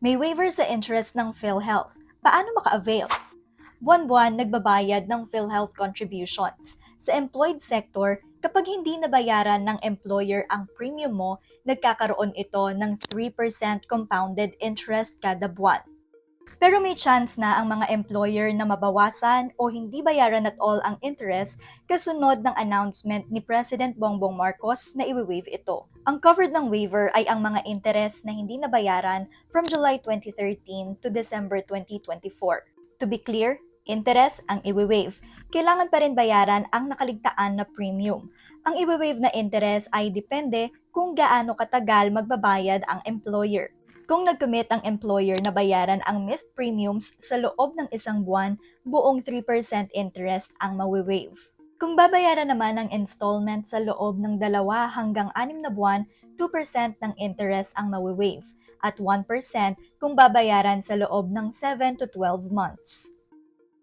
May waiver sa interest ng PhilHealth. Paano maka-avail? Buwan-buwan nagbabayad ng PhilHealth contributions. Sa employed sector, kapag hindi nabayaran ng employer ang premium mo, nagkakaroon ito ng 3% compounded interest kada buwan. Pero may chance na ang mga employer na mabawasan o hindi bayaran at all ang interest kasunod ng announcement ni President Bongbong Marcos na i-waive ito. Ang covered ng waiver ay ang mga interest na hindi nabayaran from July 2013 to December 2024. To be clear, interest ang i-waive. Kailangan pa rin bayaran ang nakaligtaan na premium. Ang i-waive na interest ay depende kung gaano katagal magbabayad ang employer. Kung nag-commit ang employer na bayaran ang missed premiums sa loob ng isang buwan, buong 3% interest ang mawi-waive. Kung babayaran naman ang installment sa loob ng 2 hanggang 6 na buwan, 2% ng interest ang mawi-waive at 1% kung babayaran sa loob ng 7 to 12 months.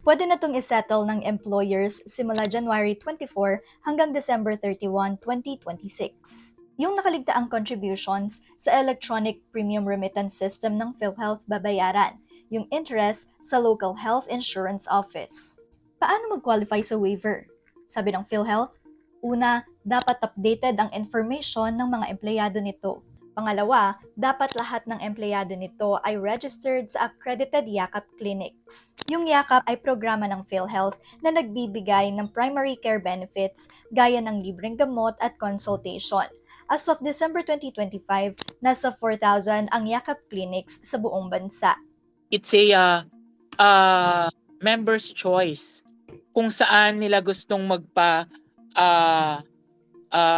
Pwede na itong isettle ng employers simula January 24 hanggang December 31, 2026. Yung nakaligtaang contributions sa electronic premium remittance system ng PhilHealth babayaran, yung interest sa local health insurance office. Paano mag-qualify sa waiver? Sabi ng PhilHealth, una, dapat updated ang information ng mga empleyado nito. Pangalawa, dapat lahat ng empleyado nito ay registered sa accredited Yakap clinics. Yung Yakap ay programa ng PhilHealth na nagbibigay ng primary care benefits gaya ng libreng gamot at consultation. As of December 2025, nasa 4,000 ang Yakap clinics sa buong bansa. It's a member's choice kung saan nila gustong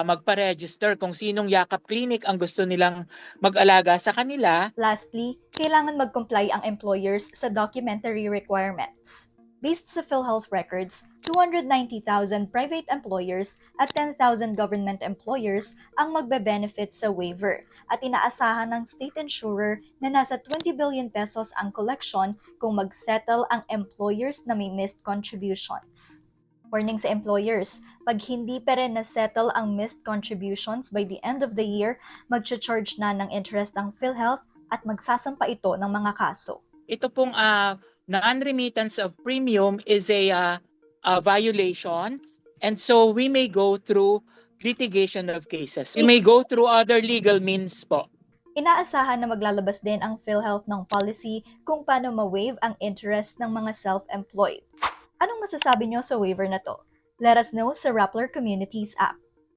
magpa-register, kung sinong Yakap clinic ang gusto nilang mag-alaga sa kanila. Lastly, kailangan mag-comply ang employers sa documentary requirements. Based sa PhilHealth records, 290,000 private employers at 10,000 government employers ang magbe-benefit sa waiver at inaasahan ng state insurer na nasa 20 billion pesos ang collection kung mag-settle ang employers na may missed contributions. Warning sa employers, pag hindi pa rin na-settle ang missed contributions by the end of the year, mag-charge na ng interest ang PhilHealth at magsasampa ito ng mga kaso. Ito pong non-remittance of premium is a violation, and so we may go through litigation of cases. We may go through other legal means po. Inaasahan na maglalabas din ang PhilHealth ng policy kung paano ma-waive ang interest ng mga self-employed. Anong masasabi nyo sa waiver na to? Let us know sa Rappler Communities app.